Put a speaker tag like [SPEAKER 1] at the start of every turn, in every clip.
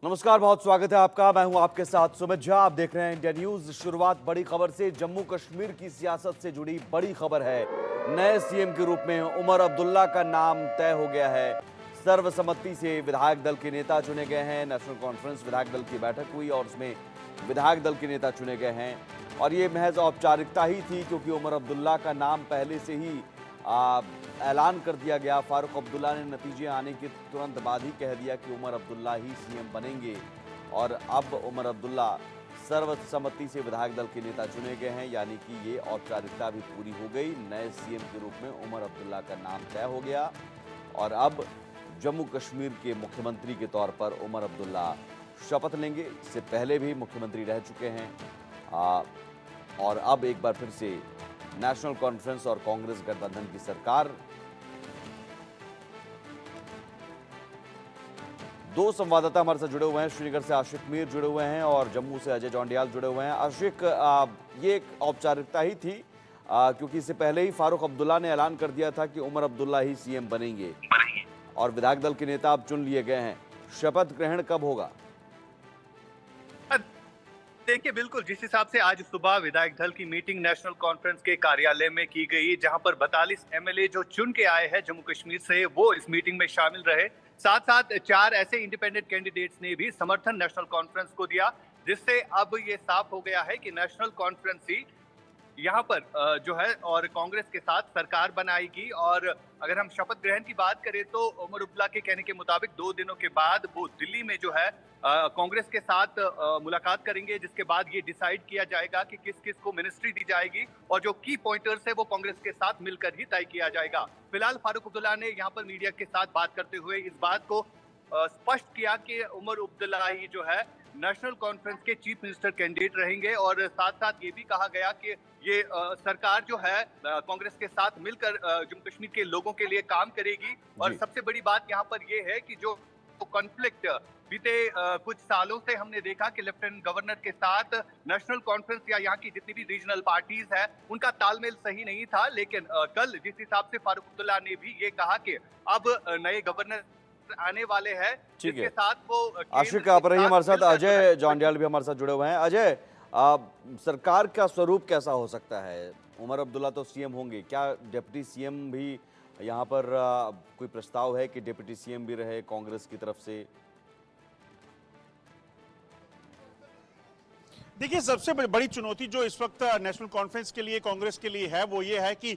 [SPEAKER 1] नमस्कार, बहुत स्वागत है आपका। मैं हूं आपके साथ सुमित झा। आप देख रहे हैं इंडिया न्यूज। शुरुआत बड़ी खबर से। जम्मू कश्मीर की सियासत से जुड़ी बड़ी खबर है। नए सीएम के रूप में उमर अब्दुल्ला का नाम तय हो गया है। सर्वसम्मति से विधायक दल के नेता चुने गए हैं। नेशनल कॉन्फ्रेंस विधायक दल की बैठक हुई और उसमें विधायक दल के नेता चुने गए हैं। और ये महज औपचारिकता ही थी, क्योंकि उमर अब्दुल्ला का नाम पहले से ही ऐलान कर दिया गया। फारूक अब्दुल्ला ने नतीजे आने के तुरंत बाद ही कह दिया कि उमर अब्दुल्ला ही सीएम बनेंगे। और अब उमर अब्दुल्ला सर्वसम्मति से विधायक दल के नेता चुने गए हैं, यानी कि ये औपचारिकता भी पूरी हो गई। नए सीएम के रूप में उमर अब्दुल्ला का नाम तय हो गया और अब जम्मू कश्मीर के मुख्यमंत्री के तौर पर उमर अब्दुल्ला शपथ लेंगे। इससे पहले भी मुख्यमंत्री रह चुके हैं और अब एक बार फिर से नेशनल कॉन्फ्रेंस और कांग्रेस गठबंधन की सरकार। दो संवाददाता हमारे साथ जुड़े हुए हैं। श्रीनगर से आशिक मीर जुड़े हुए हैं और जम्मू से अजय जौंडियाल जुड़े हुए हैं। आशिक, ये एक औपचारिकता ही थी, क्योंकि इससे पहले ही फारूक अब्दुल्ला ने ऐलान कर दिया था कि उमर अब्दुल्ला ही सीएम बनेंगे और विधायक दल के नेता अब चुन लिए गए हैं। शपथ ग्रहण कब होगा?
[SPEAKER 2] देखिए, बिल्कुल जिस हिसाब से आज सुबह विधायक दल की मीटिंग नेशनल कॉन्फ्रेंस के कार्यालय में की गई, जहां पर 42 एमएलए जो चुन के आए हैं जम्मू कश्मीर से, वो इस मीटिंग में शामिल रहे। साथ साथ 4 ऐसे इंडिपेंडेंट कैंडिडेट्स ने भी समर्थन नेशनल कॉन्फ्रेंस को दिया, जिससे अब ये साफ हो गया है कि नेशनल कॉन्फ्रेंस ही यहाँ पर जो है और कांग्रेस के साथ सरकार बनाएगी। और अगर हम शपथ ग्रहण की बात करें तो उमर अब्दुल्ला के कहने के मुताबिक 2 दिनों के बाद वो दिल्ली में जो है कांग्रेस के साथ मुलाकात करेंगे, जिसके बाद ये डिसाइड किया जाएगा कि किस किस को मिनिस्ट्री दी जाएगी और जो की पॉइंटर्स है वो कांग्रेस के साथ मिलकर ही तय किया जाएगा। फिलहाल फारूक अब्दुल्ला ने यहाँ पर मीडिया के साथ बात करते हुए इस बात को स्पष्ट किया कि उमर अब्दुल्ला ही जो है नेशनल कॉन्फ्रेंस के चीफ मिनिस्टर कैंडिडेट रहेंगे। और साथ साथ ये भी कहा गया कि ये सरकार जो है कांग्रेस के साथ मिलकर जम्मू कश्मीर के लोगों के लिए काम करेगी। और सबसे बड़ी बात यहाँ पर ये है कि जो कॉन्फ्लिक्ट बीते कुछ सालों से हमने देखा कि लेफ्टिनेंट गवर्नर के साथ नेशनल कॉन्फ्रेंस या यहाँ की जितनी भी रीजनल पार्टीज है, उनका तालमेल सही नहीं था। लेकिन कल जिस हिसाब से फारूक अब्दुल्ला ने भी ये कहा कि अब नए गवर्नर आने वाले हैं, जिसके साथ वो
[SPEAKER 1] आशिक आप रही हमारे साथ। अजय जौंडियाल भी हमारे साथ जुड़े हुए हैं। अजय, सरकार का स्वरूप कैसा हो सकता है? उमर अब्दुल्ला तो सीएम होंगे, क्या डिप्टी सीएम भी यहाँ पर कोई प्रस्ताव है कि डिप्टी सीएम भी रहे कांग्रेस की तरफ से?
[SPEAKER 3] देखिए, सबसे बड़ी चुनौती जो इस वक्त नेशनल कॉन्फ्रेंस के लिए, कांग्रेस के लिए है, वो ये है कि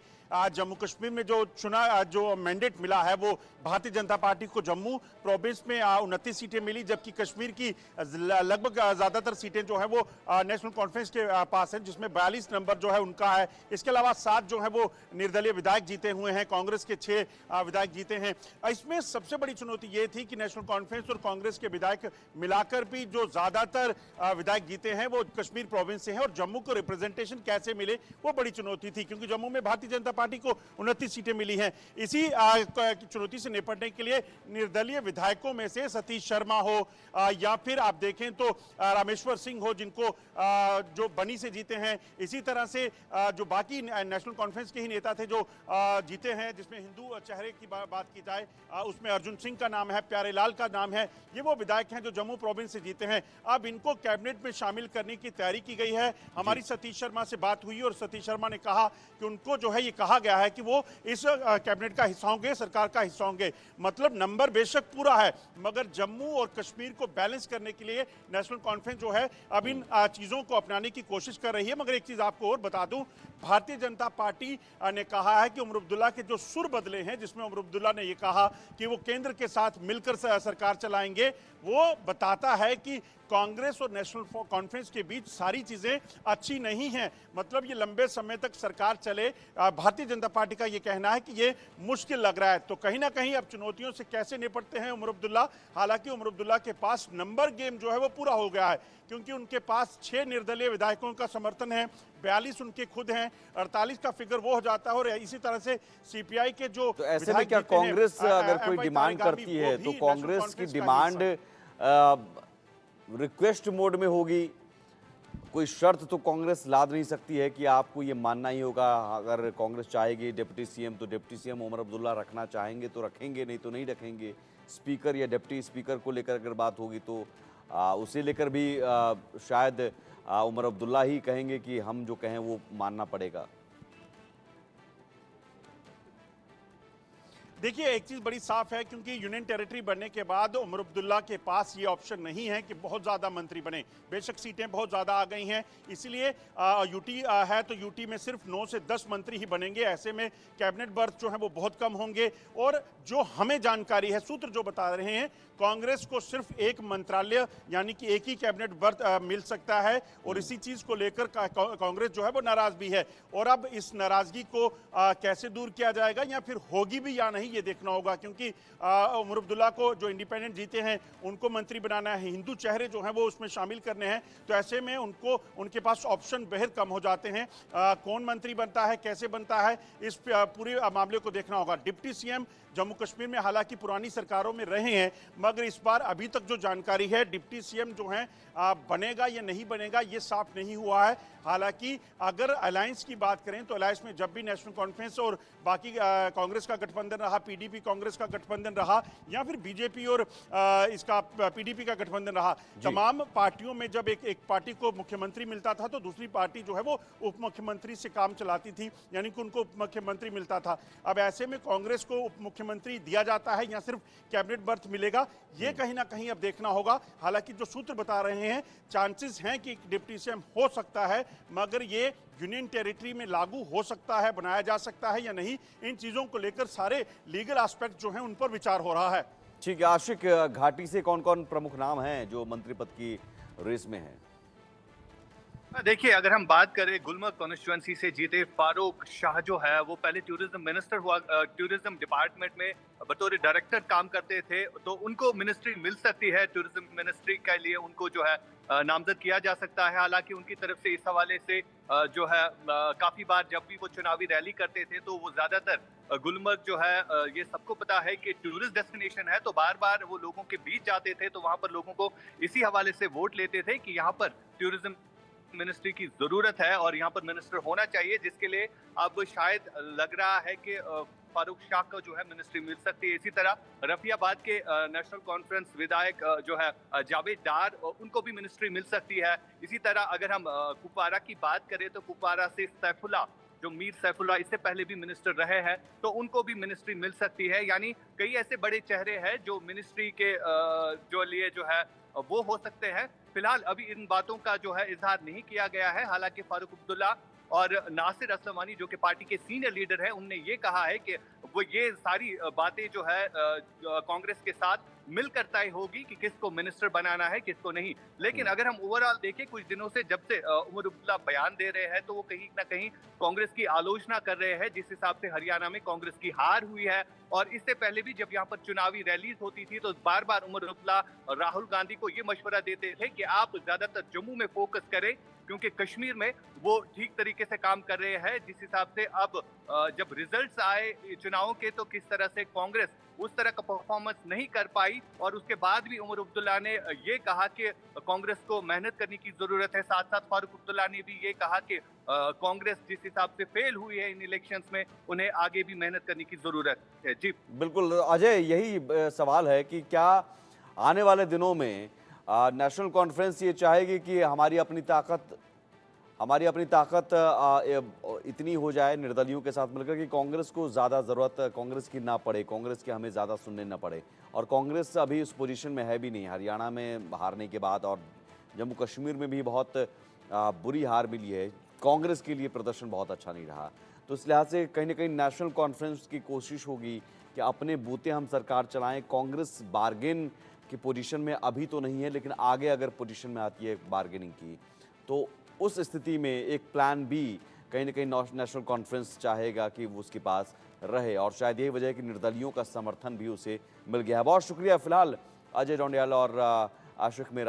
[SPEAKER 3] जम्मू कश्मीर में जो मैंडेट मिला है वो भारतीय जनता पार्टी को जम्मू प्रोविंस में 29 सीटें मिली, जबकि कश्मीर की लगभग ज़्यादातर सीटें जो है वो नेशनल कॉन्फ्रेंस के पास है, जिसमें 42 नंबर जो है उनका है। इसके अलावा 7 जो है वो निर्दलीय विधायक जीते हुए हैं, कांग्रेस के 6 विधायक जीते हैं। इसमें सबसे बड़ी चुनौती ये थी कि नेशनल कॉन्फ्रेंस और कांग्रेस के विधायक मिलाकर भी जो ज़्यादातर विधायक जीते हैं वो कश्मीर प्रोविंस से हैं, और जम्मू को रिप्रेजेंटेशन कैसे मिले वो बड़ी चुनौती थी, क्योंकि जम्मू में भारतीय जनता पार्टी को 29 सीटें मिली हैं। इसी चुनौती से निपटने के लिए निर्दलीय विधायकों में से सतीश शर्मा हो या फिर आप देखें तो रामेश्वर सिंह हो, जिनको जो बनी से जीते हैं, इसी तरह से जो बाकी नेशनल कॉन्फ्रेंस के ही नेता थे जो जीते हैं, जिसमें हिंदू चेहरे की बात की जाए उसमें अर्जुन सिंह का नाम है, प्यारे लाल का नाम है। ये वो विधायक हैं जो जम्मू प्रोविंस से जीते हैं। अब इनको कैबिनेट में शामिल करने की तैयारी की गई है। हमारी सतीश शर्मा से बात हुई और सतीश शर्मा ने कहा कि उनको जो है ये कहा गया है कि वो इस कैबिनेट का हिस्सा होंगे, सरकार का हिस्सा होंगे। मतलब नंबर बेशक पूरा है, मगर जम्मू और कश्मीर को बैलेंस करने के लिए नेशनल कॉन्फ्रेंस जो है अब इन चीजों को अपनाने की कोशिश कर रही है। मगर एक चीज आपको और बता दूं, भारतीय जनता पार्टी ने कहा है कि उमर अब्दुल्ला के जो सुर बदले हैं, जिसमें उमर अब्दुल्ला ने यह कहा कि वो केंद्र के साथ मिलकर सरकार चलाएंगे, वो बताता है कि कांग्रेस और नेशनल कॉन्फ्रेंस के बीच सारी चीजें अच्छी नहीं हैं। मतलब ये लंबे समय तक सरकार चले, भारतीय जनता पार्टी का ये कहना है कि ये मुश्किल लग रहा है। तो कहीं ना कहीं अब चुनौतियों से कैसे निपटते हैं उमर अब्दुल्ला। हालांकि उमर अब्दुल्ला के पास नंबर गेम जो है वो पूरा हो गया है, क्योंकि उनके पास 6 निर्दलीय विधायकों का समर्थन है, 42 उनके खुद हैं, 48 का फिगर वो हो जाता है। और इसी तरह से सीपीआई के जो
[SPEAKER 1] तो ऐसे में क्या कांग्रेस अगर कोई डिमांड करती है तो कांग्रेस की डिमांड रिक्वेस्ट मोड में होगी? कोई शर्त तो कांग्रेस लाद नहीं सकती है कि आपको ये मानना ही होगा? अगर कांग्रेस चाहेगी डिप्टी सीएम तो डिप्टी सीएम उमर अब्दुल्ला रखना चाहेंगे तो रखेंगे, नहीं तो नहीं रखेंगे। स्पीकर या डिप्टी स्पीकर को लेकर अगर बात होगी तो उसे लेकर भी शायद उमर अब्दुल्ला ही कहेंगे कि हम जो कहें वो मानना पड़ेगा।
[SPEAKER 3] देखिए, एक चीज़ बड़ी साफ है, क्योंकि यूनियन टेरिटरी बनने के बाद उमर अब्दुल्ला के पास ये ऑप्शन नहीं है कि बहुत ज़्यादा मंत्री बने। बेशक सीटें बहुत ज़्यादा आ गई हैं, इसलिए यूटी है तो यूटी में सिर्फ 9 से 10 मंत्री ही बनेंगे। ऐसे में कैबिनेट बर्थ जो है वो बहुत कम होंगे। और जो हमें जानकारी है, सूत्र जो बता रहे हैं, कांग्रेस को सिर्फ एक मंत्रालय यानी कि एक ही कैबिनेट बर्थ मिल सकता है। और इसी चीज़ को लेकर कांग्रेस जो है वो नाराज़ भी है। और अब इस नाराज़गी को कैसे दूर किया जाएगा या फिर होगी भी या नहीं, ये देखना होगा, क्योंकि उमर अब्दुल्ला को जो इंडिपेंडेंट जीते हैं उनको मंत्री बनाना है, हिंदू चेहरे जो हैं वो उसमें शामिल करने हैं। तो ऐसे में उनके पास ऑप्शन बेहद कम हो जाते हैं। कौन मंत्री बनता है, कैसे बनता है, इस पूरे मामले को देखना होगा। डिप्टी सीएम जम्मू कश्मीर में हालांकि पुरानी सरकारों में रहे हैं, मगर इस बार अभी तक जो जानकारी है, डिप्टी सीएम जो है बनेगा या नहीं बनेगा ये साफ नहीं हुआ है। हालांकि अगर अलायंस की बात करें तो अलायंस में जब भी नेशनल कॉन्फ्रेंस और बाकी कांग्रेस का गठबंधन रहा, पीडीपी कांग्रेस का गठबंधन रहा, या फिर बीजेपी और इसका पीडीपी का गठबंधन रहा, तमाम पार्टियों में जब एक पार्टी को मुख्यमंत्री मिलता था तो दूसरी पार्टी जो है वो उप मुख्यमंत्री से काम चलाती थी, यानी कि उनको उप मुख्यमंत्री मिलता था। अब ऐसे में कांग्रेस को उप मुख्यमंत्री दिया जाता है या सिर्फ कैबिनेट बर्थ मिलेगा, ये कहीं ना कहीं अब देखना होगा। हालांकि जो सूत्र बता रहे हैं, चांसेस हैं कि डिप्टी सीएम हो सकता है, मगर ये यूनियन टेरिटरी में लागू हो सकता है, बनाया जा सकता है या नहीं, इन चीजों को लेकर सारे लीगल एस्पेक्ट जो हैं उन पर विचार हो रहा है।
[SPEAKER 1] ठीक है आशिक, घाटी से कौन कौन प्रमुख नाम हैं जो मंत्री पद की रेस में हैं?
[SPEAKER 2] देखिए, अगर हम बात करें गुलमर्ग कॉन्स्टिट्यूएंसी से जीते फारूक शाह जो है वो पहले टूरिज्म मिनिस्टर हुआ, टूरिज्म डिपार्टमेंट में बतौर डायरेक्टर काम करते थे, तो उनको मिनिस्ट्री मिल सकती है। टूरिज्म मिनिस्ट्री के लिए उनको जो है नामजद किया जा सकता है। हालांकि उनकी तरफ से इस हवाले से जो है काफी बार जब भी वो चुनावी रैली करते थे तो वो ज्यादातर गुलमर्ग जो है ये सबको पता है कि टूरिस्ट डेस्टिनेशन है, तो बार बार वो लोगों के बीच जाते थे, तो वहां पर लोगों को इसी हवाले से वोट लेते थे कि यहाँ पर टूरिज्म मिनिस्ट्री की जरूरत है और यहाँ पर मिनिस्टर होना चाहिए, जिसके लिए अब शायद लग रहा है कि फारूक शाह को जो है मिनिस्ट्री मिल सकती है। इसी तरह रफियाबाद के नेशनल कॉन्फ्रेंस विधायक जो है जावेद डार, उनको भी मिनिस्ट्री मिल सकती है। इसी तरह अगर हम कुपवारा की बात करें तो कुपवारा से सैफुल्ला, जो मीर सैफुल्ला इससे पहले भी मिनिस्टर रहे हैं, तो उनको भी मिनिस्ट्री मिल सकती है। यानी कई ऐसे बड़े चेहरे हैं जो मिनिस्ट्री के जो लिए जो है वो हो सकते हैं। फिलहाल अभी इन बातों का जो है इजहार नहीं किया गया है। हालांकि फारूक अब्दुल्ला और नासिर असलमानी जो कि पार्टी के सीनियर लीडर हैं, उनने ये कहा है कि वो ये सारी बातें जो है कांग्रेस के साथ मिलकर तय होगी कि किसको मिनिस्टर बनाना है, किसको नहीं। लेकिन अगर हम ओवरऑल देखें, कुछ दिनों से जब से उमर अब्दुल्ला बयान दे रहे हैं तो वो कहीं ना कहीं कांग्रेस की आलोचना कर रहे हैं, जिस हिसाब से हरियाणा में कांग्रेस की हार हुई है। और इससे पहले भी जब यहाँ पर चुनावी रैलीज होती थी तो बार बार उमर अब्दुल्ला और राहुल गांधी को ये मशवरा देते थे कि आप ज्यादातर जम्मू में फोकस करें, क्योंकि कश्मीर में वो ठीक तरीके से काम कर रहे हैं। जिस हिसाब से अब जब रिजल्ट्स आए चुनावों के तो किस तरह से कांग्रेस उस तरह का परफॉर्मेंस नहीं कर पाई, और उसके बाद भी उमर अब्दुल्ला ने ये कहा कि कांग्रेस को मेहनत करने की जरूरत है। साथ साथ फारूक अब्दुल्ला ने भी ये कहा कि कांग्रेस जिस हिसाब से फेल हुई है इन इलेक्शंस में, उन्हें आगे भी मेहनत करने की जरूरत है। जी
[SPEAKER 1] बिल्कुल अजय, यही सवाल है कि क्या आने वाले दिनों में नेशनल कॉन्फ्रेंस ये चाहेगी कि हमारी अपनी ताकत इतनी हो जाए निर्दलियों के साथ मिलकर कि कांग्रेस को ज़्यादा ज़रूरत कांग्रेस की ना पड़े, कांग्रेस के हमें ज़्यादा सुनने ना पड़े। और कांग्रेस अभी उस पोजीशन में है भी नहीं। हरियाणा में हारने के बाद और जम्मू कश्मीर में भी बहुत बुरी हार मिली है, कांग्रेस के लिए प्रदर्शन बहुत अच्छा नहीं रहा। तो इस लिहाज से कहीं ना कहीं नेशनल कॉन्फ्रेंस की कोशिश होगी कि अपने बूते हम सरकार चलाएं। कांग्रेस बार्गेन की पोजीशन में अभी तो नहीं है, लेकिन आगे अगर पोजीशन में आती है बार्गेनिंग की, तो उस स्थिति में एक प्लान बी कहीं ना कहीं नेशनल कॉन्फ्रेंस चाहेगा कि वो उसके पास रहे। और शायद यही वजह है कि निर्दलियों का समर्थन भी उसे मिल गया है। बहुत शुक्रिया फिलहाल अजय डोंडियाल और आशिक मेरा।